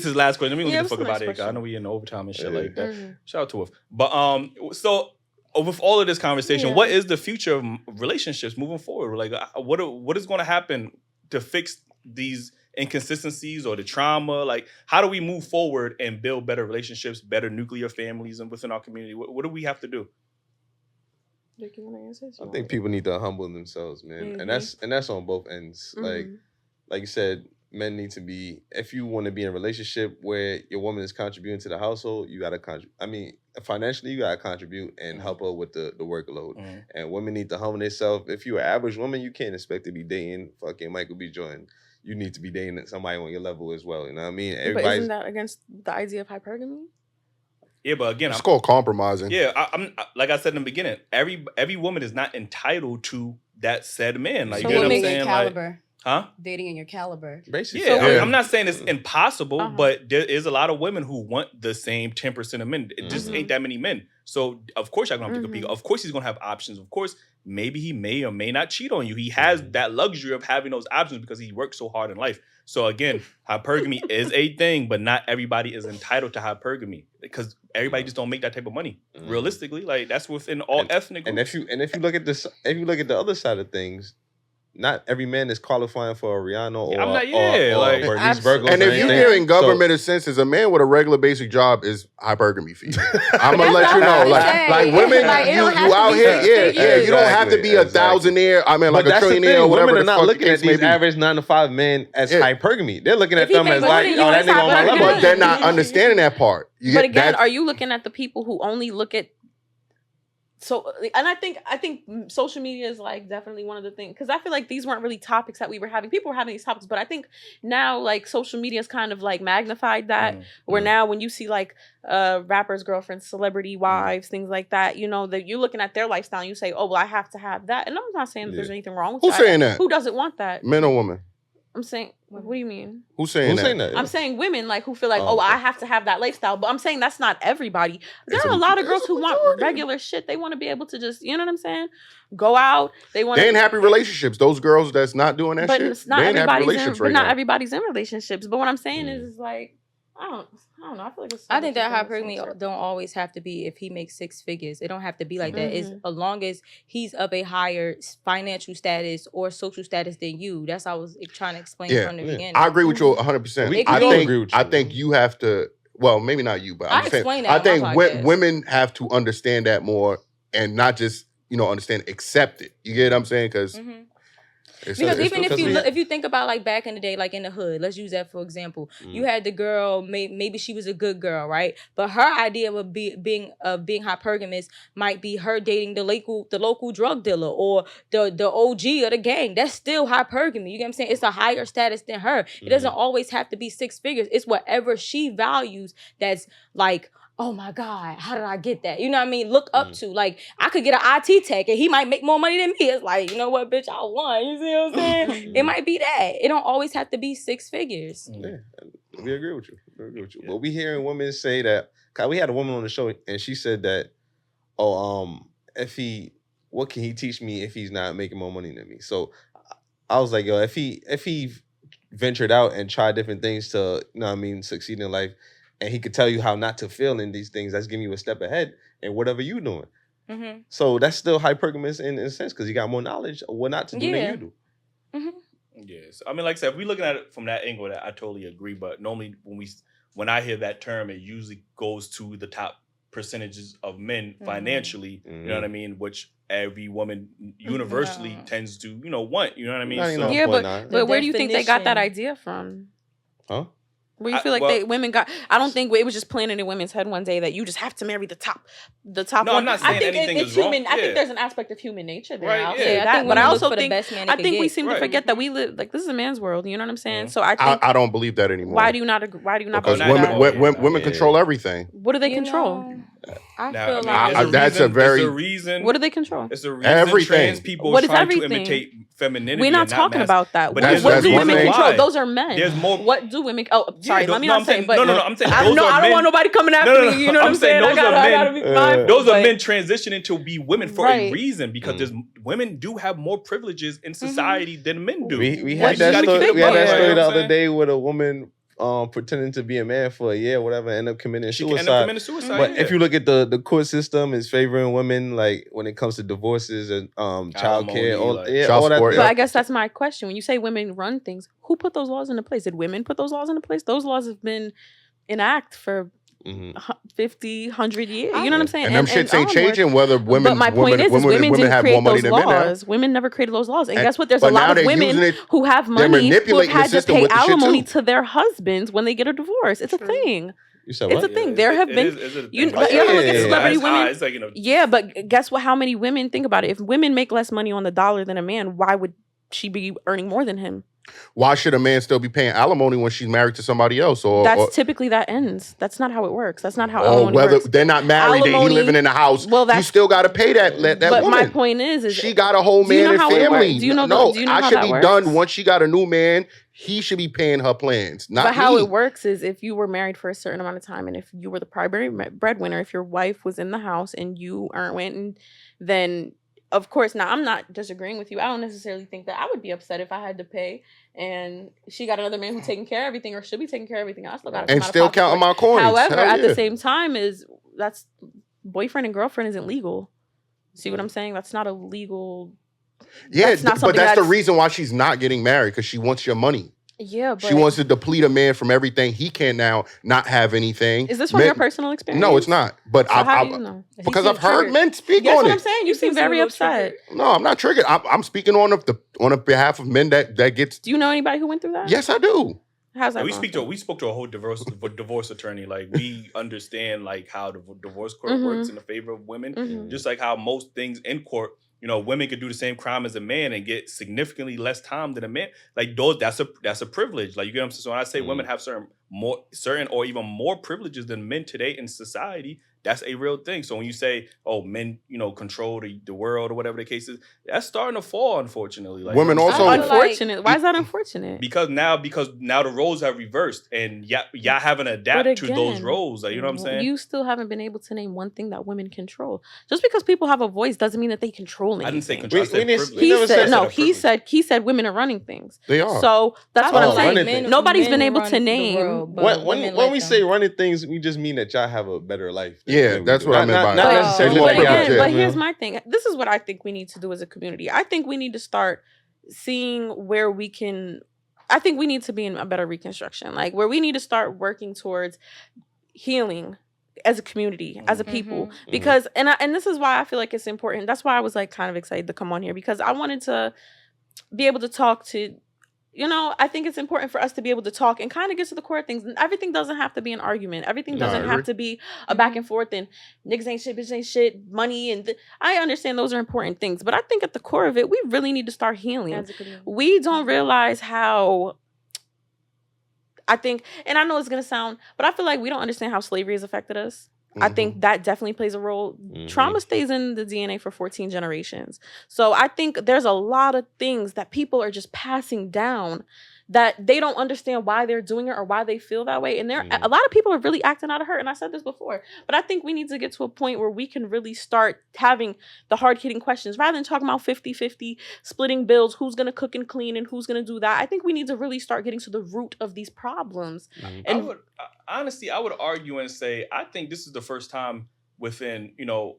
get to this last question. We don't give a fuck about it. question. I know we in overtime and shit like that. Shout out to us. But so with all of this conversation, what is the future of relationships moving forward? Like, what is going to happen to fix these inconsistencies or the trauma? Like, how do we move forward and build better relationships, better nuclear families, and within our community? What do we have to do? Rick, you want to answer? I think people need to humble themselves, man, and that's on both ends. Like you said, men need to be. If you want to be in a relationship where your woman is contributing to the household, you got to contribute. I mean, financially, you got to contribute and help her with the workload. And women need to humble themselves. If you're an average woman, you can't expect to be dating fucking Michael B. Jordan. You need to be dating somebody on your level as well. You know what I mean? But isn't that against the idea of hypergamy? Yeah, but again, it's called compromising. Yeah, I'm like I said in the beginning, every woman is not entitled to that said man. Like, so you know what what I'm makes saying? caliber? Like, dating in your caliber. Basically. Yeah, I'm not saying it's impossible, but there is a lot of women who want the same 10% of men. It just ain't that many men. So of course you're gonna have to compete. Of course he's gonna have options. Of course, maybe he may or may not cheat on you. He has that luxury of having those options because he worked so hard in life. So again, hypergamy is a thing, but not everybody is entitled to hypergamy because everybody just don't make that type of money. Realistically, like that's within all ethnic groups. And if you look at this, if you look at the other side of things, not every man is qualifying for a Rihanna or Bernice Virgo. And if you're hearing government assistance, a man with a regular basic job is hypergamy fee. I'm gonna let you know, like women, you out here, you don't have to be a thousandaire. I mean, like a trillionaire or whatever. Women are not looking at these average 9 to 5 men as hypergamy. They're looking at them as like, oh, that nigga on my level. But they're not understanding that part. But again, are you looking at the people who only look at? So, and I think social media is like definitely one of the things, because I feel like these weren't really topics that we were having. People were having these topics, but I think now like social media has kind of like magnified that, where now when you see like rappers' girlfriends, celebrity wives, things like that, you know, that you're looking at their lifestyle and you say, oh, well, I have to have that. And I'm not saying that there's anything wrong with that. Who's saying that? Who doesn't want that? Men or women? I'm saying, what do you mean? Who's saying that? I'm saying women like who feel like, I have to have that lifestyle. But I'm saying that's not everybody. There are a lot of girls who want regular shit. They want to be able to just, you know what I'm saying? Go out. They want. They in happy relationships. Those girls that's not doing that shit. It's not everybody's in relationships. But what I'm saying is like, I don't know. I feel like I think that hypergamy don't always have to be if he makes 6 figures. It don't have to be like that. It's as long as he's of a higher financial status or social status than you. That's what I was trying to explain from the beginning. I agree with you 100%. I think you have to. Well, maybe not you, but I'm saying I think women have to understand that more and not just understand, accept it. You get what I'm saying? Because even if you think about like back in the day, like in the hood, let's use that for example. You had the girl, maybe she was a good girl, right? But her idea of being hypergamous might be her dating the local drug dealer or the OG of the gang. That's still hypergamy. You get what I'm saying? It's a higher status than her. It doesn't always have to be 6 figures. It's whatever she values that's like, oh my God, how did I get that? You know what I mean? Look up to. Like, I could get an IT tech and he might make more money than me. It's like, you know what, bitch, I won. You see what I'm saying? It might be that. It don't always have to be 6 figures. Yeah, we agree with you. Yeah. But we hearing women say that, cause we had a woman on the show and she said that, what can he teach me if he's not making more money than me? So I was like, yo, if he ventured out and tried different things to, succeed in life, and he could tell you how not to feel in these things, that's giving you a step ahead in whatever you're doing. So that's still hypergamous in a sense because you got more knowledge of what not to do than you do. Yes. I mean, like I said, if we looking at it from that angle, that I totally agree. But normally when I hear that term, it usually goes to the top percentages of men financially, you know what I mean? Which every woman universally tends to, want, you know what I mean? Yeah, but where do you think they got that idea from? Huh? Where you feel like women got? I don't think it was just planted in women's head one day that you just have to marry the top. No, one. I'm not saying anything is wrong. I think there's an aspect of human nature there. Right, I'll say that, but I also think we seem to forget that we live like this is a man's world. You know what I'm saying? So I think I don't believe that anymore. Why do you not agree? Why do you not? Because women control everything. What do they control? I feel like that's a very reason. What do they control? It's a reason everything. Trans people are trying to imitate femininity. We're not talking about that. But what do women control? Those are men. There's more. What do women? Oh, sorry. Let me not say. No. I'm saying I don't want nobody coming after me. You know what I'm saying? Those are men. Those are men transitioning to be women for a reason because women do have more privileges in society than men do. We had that story the other day with a woman pretending to be a man for a year, whatever, end up committing She suicide. end up committing suicide. But yeah. if you look at the court system, is favoring women like when it comes to divorces and child care, all that. But I guess that's my question. When you say women run things, who put those laws into place? Did women put those laws into place? Those laws have been in act for 50, 100 years. You know what I'm saying? And them shits ain't changing whether women. But my point is women didn't have create more money those than men now. laws. Women never created those laws. And guess what? There's a lot of women who have money who have manipulating the had to system pay with the shit, alimony too. to their husbands when they get a divorce. It's a thing. You said It's what? a thing. There have been. You ever look at celebrity women? It's like, Yeah, but guess what? How many women think about it? If women make less money on the dollar than a man, why would she be earning more than him? Why should a man still be paying alimony when she's married to somebody else? That's typically that ends. That's not how it works. That's not how alimony works. They're not married, he living in the house. Well, you still got to pay that woman. But my point is she got a whole man and family. Do you know I how should that be works? done once she got a new man. He should be paying her plans, not But how me. it works is if you were married for a certain amount of time, and if you were the primary breadwinner, if your wife was in the house and you went, then of course, now I'm not disagreeing with you. I don't necessarily think that I would be upset if I had to pay and she got another man who's taking care of everything or should be taking care of everything. I still got to and still counting my coins. However, at the same time, that's boyfriend and girlfriend isn't legal. See what I'm saying? That's not a legal. Yeah, but that's the reason why she's not getting married, because she wants your money. Yeah, but she wants to deplete a man from everything. He can now not have anything. Is this from your personal experience? No, it's not. But so how do you know? Because I've heard men speak That's on what it. I'm saying. You seem very upset. No, I'm not triggered. I'm speaking on behalf of men that gets. Do you know anybody who went through that? Yes, I do. How's that? We spoke to a whole divorce attorney. Like, we understand like how the divorce court works in the favor of women, just like how most things in court. Women could do the same crime as a man and get significantly less time than a man. Like, that's a privilege. Like, you get what I'm saying? So when I say women have certain or even more privileges than men today in society, that's a real thing. So when you say, oh, men, control the world or whatever the case is, that's starting to fall, unfortunately. Like, women also unfortunate. Why is that unfortunate? Because now the roles have reversed and y'all haven't adapted to those roles. Like, you know what I'm saying? You still haven't been able to name one thing that women control. Just because people have a voice doesn't mean that they control anything. I didn't say control. He said women are running things. They are. So that's what I'm saying. Nobody's been able to name. When we say running things, we just mean that y'all have a better life. Yeah, that's what I meant by not necessarily. But here's my thing. This is what I think we need to do as a community. I think we need to start seeing where we can. I think we need to be in a better reconstruction, like where we need to start working towards healing as a community, as a people, because and this is why I feel like it's important. That's why I was like kind of excited to come on here, because I wanted to be able to talk to. I think it's important for us to be able to talk and kind of get to the core of things. Everything doesn't have to be an argument. Everything doesn't have to be a back and forth and niggas ain't shit, bitches ain't shit, money. And I understand those are important things. But I think at the core of it, we really need to start healing. We don't realize how, I think, and I know it's going to sound, but I feel like we don't understand how slavery has affected us. I think that definitely plays a role. Trauma stays in the DNA for 14 generations. So I think there's a lot of things that people are just passing down that they don't understand why they're doing it or why they feel that way. And a lot of people are really acting out of hurt. And I said this before, but I think we need to get to a point where we can really start having the hard-hitting questions rather than talking about 50-50, splitting bills, who's going to cook and clean and who's going to do that. I think we need to really start getting to the root of these problems. And I would argue and say, I think this is the first time within,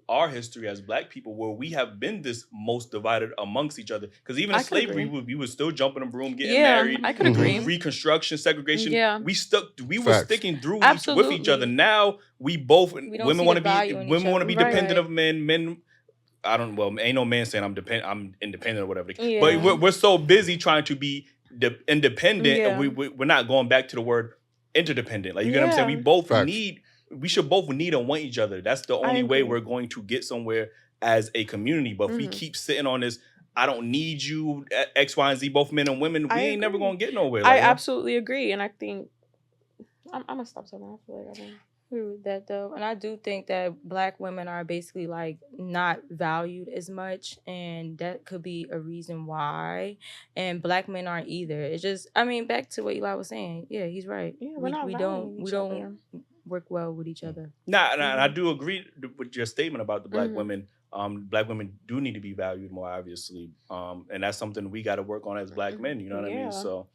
our history as Black people where we have been this most divided amongst each other. Because even in slavery, we would still jumping a broom, getting married. I could agree. Reconstruction, segregation. Yeah. We were sticking through with each other. Now women want to be dependent of men. Men, ain't no man saying I'm independent or whatever. Yeah. But we're so busy trying to be independent, and we're not going back to the word interdependent. Like, you get what I'm saying? We should both need and want each other. That's the only way we're going to get somewhere as a community. But if we keep sitting on this, I don't need you, X, Y, and Z, both men and women, we ain't never going to get nowhere. I absolutely agree. And I think I'm going to stop saying that. I feel like I agree with that though. And I do think that Black women are basically like not valued as much, and that could be a reason why. And Black men aren't either. It's just, back to what Eli was saying. Yeah, he's right. Yeah, we don't work well with each other. Nah, and I do agree with your statement about the Black women. Black women do need to be valued more, obviously. And that's something we got to work on as Black men. You know what I mean? So